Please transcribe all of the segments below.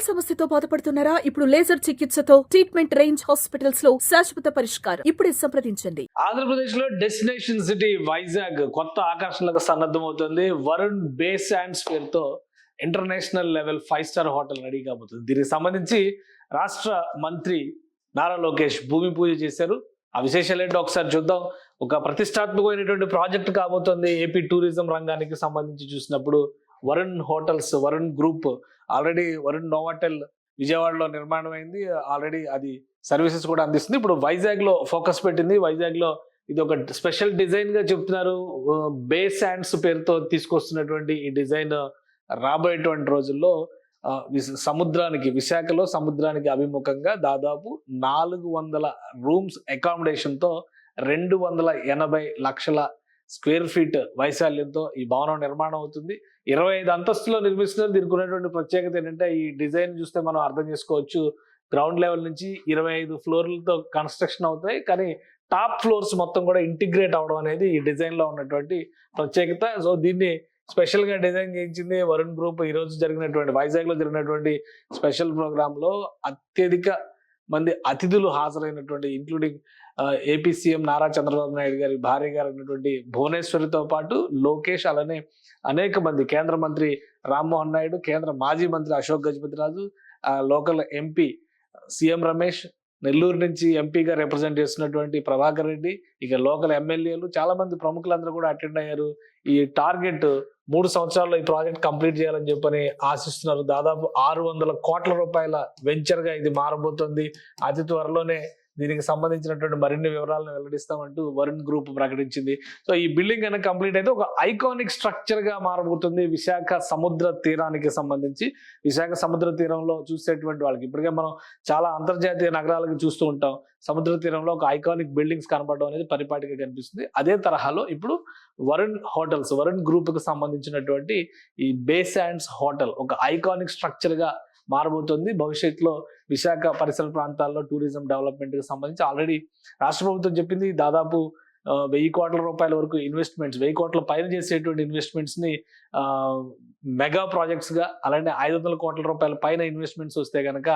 సమస్యతో బాధపడుతున్నారా? ఇప్పుడు లేజర్ చికిత్సతో ట్రీట్మెంట్ రేంజ్ హాస్పిటల్స్ లో శాశ్వత పరిష్కారం. ఇప్పుడే సంప్రదించండి. ఆంధ్రప్రదేశ్ లో డెస్టినేషన్ సిటీ వైజాగ్ కొత్త ఆకర్షణలకు సన్నద్ధమవుతుంది. వరుణ్ బేస్ అండ్స్ పేరుతో ఇంటర్నేషనల్ లెవెల్ 5-స్టార్ హోటల్ రెడీ కాబోతుంది. దీనికి సంబంధించి రాష్ట్ర మంత్రి నారా లోకేష్ భూమి పూజ చేశారు. ఆ విశేషాలు ఏంటో ఒకసారి చూద్దాం. ఒక ప్రతిష్టాత్మకమైనటువంటి ప్రాజెక్ట్ కాబోతోంది. ఏపీ టూరిజం రంగానికి సంబంధించి చూసినప్పుడు Varun hotels, Varun group already Varun Novotel విజయవాడలో నిర్మాణం అయింది. ఆల్రెడీ అది సర్వీసెస్ కూడా అందిస్తుంది. ఇప్పుడు వైజాగ్ లో ఫోకస్ పెట్టింది. వైజాగ్ లో ఇది ఒక స్పెషల్ డిజైన్ గా చెప్తున్నారు. బేస్ హ్యాండ్స్ పేరుతో తీసుకొస్తున్నటువంటి ఈ డిజైన్ రాబోయేటువంటి రోజుల్లో సముద్రానికి, విశాఖలో సముద్రానికి అభిముఖంగా దాదాపు 400 రూమ్స్ అకామిడేషన్ తో 280 లక్షల స్క్వేర్ ఫీట్ వైశాల్యంతో ఈ భవనం నిర్మాణం అవుతుంది. 25 అంతస్తులో నిర్మిస్తున్నారు. దీనికి ఉన్నటువంటి ప్రత్యేకత ఏంటంటే, ఈ డిజైన్ చూస్తే మనం అర్థం చేసుకోవచ్చు. గ్రౌండ్ లెవెల్ నుంచి 25 ఫ్లోర్లతో కన్స్ట్రక్షన్ అవుతాయి. కానీ టాప్ ఫ్లోర్స్ మొత్తం కూడా ఇంటిగ్రేట్ అవడం అనేది ఈ డిజైన్ లో ఉన్నటువంటి ప్రత్యేకత. సో దీన్ని స్పెషల్ గా డిజైన్ చేయించింది వరుణ్ గ్రూప్. ఈ రోజు జరిగినటువంటి వైజాగ్ లో జరిగినటువంటి స్పెషల్ ప్రోగ్రామ్ లో అత్యధిక మంది అతిథులు హాజరైనటువంటి, including AP CM Nara Chandrababu Naidu గారి భార్య గారు అయినటువంటి భువనేశ్వరితో పాటు లోకేష్, అలానే అనేక మంది కేంద్ర మంత్రి రామ్మోహన్ నాయుడు, కేంద్ర మాజీ మంత్రి Ashok Gajapathiraju, local MP CM Ramesh, Nellore నుంచి ఎంపీగా రిప్రజెంట్ చేస్తున్నటువంటి ప్రభాకర్ రెడ్డి, ఇక లోకల్ ఎమ్మెల్యేలు, చాలా మంది ప్రముఖులందరూ కూడా అటెండ్ అయ్యారు. ఈ టార్గెట్ 3 సంవత్సరాల్లో ఈ ప్రాజెక్ట్ కంప్లీట్ చేయాలని చెప్పని ఆశిస్తున్నారు. దాదాపు 600 కోట్ల రూపాయల వెంచర్ గా ఇది మారబోతుంది. అతి త్వరలోనే దీనికి సంబంధించినటువంటి మరిన్ని వివరాలను వెల్లడిస్తామంటూ వరుణ్ గ్రూప్ ప్రకటించింది. సో ఈ బిల్డింగ్ కనుక కంప్లీట్ అయితే ఒక ఐకానిక్ స్ట్రక్చర్ గా మారబోతుంది. విశాఖ సముద్ర తీరానికి సంబంధించి, విశాఖ సముద్ర తీరంలో చూసేటువంటి వాళ్ళకి ఇప్పటికే మనం చాలా అంతర్జాతీయ నగరాలకు చూస్తూ ఉంటాం. సముద్ర తీరంలో ఒక ఐకానిక్ బిల్డింగ్స్ కనపడడం అనేది పరిపాటిగా కనిపిస్తుంది. అదే తరహాలో ఇప్పుడు వరుణ్ హోటల్స్, వరుణ్ గ్రూప్ కు సంబంధించినటువంటి ఈ బేస్ హ్యాండ్స్ హోటల్ ఒక ఐకానిక్ స్ట్రక్చర్ గా మారబోతుంది. భవిష్యత్తులో విశాఖ పరిసర ప్రాంతాల్లో టూరిజం డెవలప్మెంట్ కి సంబంధించి ఆల్రెడీ రాష్ట్ర ప్రభుత్వం చెప్పింది. దాదాపు 1000 కోట్ల రూపాయల వరకు ఇన్వెస్ట్మెంట్స్, 1000 కోట్ల పైన చేసేటువంటి ఇన్వెస్ట్మెంట్స్ ని మెగా ప్రాజెక్ట్స్ గా, అలానే 500 కోట్ల రూపాయల పైన ఇన్వెస్ట్మెంట్స్ వస్తే కనుక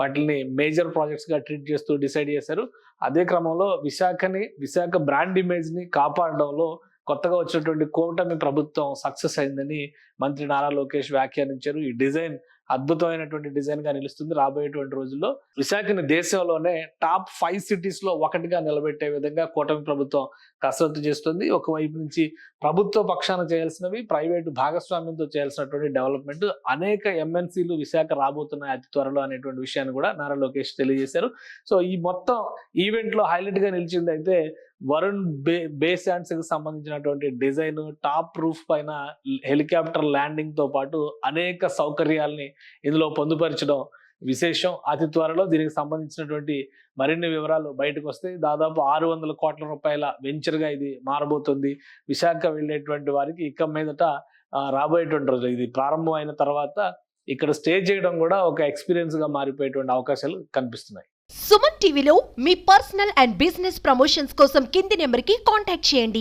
వాటిని మేజర్ ప్రాజెక్ట్స్ గా ట్రీట్ చేస్తూ డిసైడ్ చేశారు. అదే క్రమంలో విశాఖ బ్రాండ్ ఇమేజ్ ని కాపాడడంలో కొత్తగా వచ్చినటువంటి కూటమి ప్రభుత్వం సక్సెస్ అయిందని మంత్రి నారా లోకేష్ వ్యాఖ్యానించారు. ఈ డిజైన్ అద్భుతమైనటువంటి డిజైన్ గా నిలుస్తుంది. రాబోయేటువంటి రోజుల్లో విశాఖని దేశంలోనే టాప్ 5 సిటీస్ లో ఒకటిగా నిలబెట్టే విధంగా కూటమి ప్రభుత్వం కసరత్తు చేస్తుంది. ఒకవైపు నుంచి ప్రభుత్వ పక్షాన చేయాల్సినవి, ప్రైవేటు భాగస్వామ్యంతో చేయాల్సినటువంటి డెవలప్మెంట్, అనేక ఎంఎన్సీలు విశాఖ రాబోతున్నాయి అతి త్వరలో అనేటువంటి విషయాన్ని కూడా నారా లోకేష్ తెలియజేశారు. సో ఈ మొత్తం ఈవెంట్ లో హైలైట్ గా నిలిచింది అయితే వరుణ్ బేస్ హ్యాండ్స్ కి సంబంధించినటువంటి డిజైన్, టాప్ రూఫ్ పైన హెలికాప్టర్ ల్యాండింగ్ తో పాటు అనేక సౌకర్యాల్ని ఇందులో పొందుపరచడం విశేషం. అతి త్వరలో దీనికి సంబంధించినటువంటి మరిన్ని వివరాలు బయటకు వస్తాయి. దాదాపు 600 కోట్ల రూపాయల వెంచర్ గా ఇది మారబోతుంది. విశాఖ వెళ్ళేటువంటి వారికి ఇక మీదట రాబోయేటువంటి రోజులు ఇది ప్రారంభం అయిన తర్వాత ఇక్కడ స్టే చేయడం కూడా ఒక ఎక్స్పీరియన్స్ గా మారిపోయేటువంటి అవకాశాలు కనిపిస్తున్నాయి. సుమన్ టీవీలో మీ పర్సనల్ అండ్ బిజినెస్ ప్రమోషన్స్ కోసం కింది నెంబర్కి కాంటాక్ట్ చేయండి.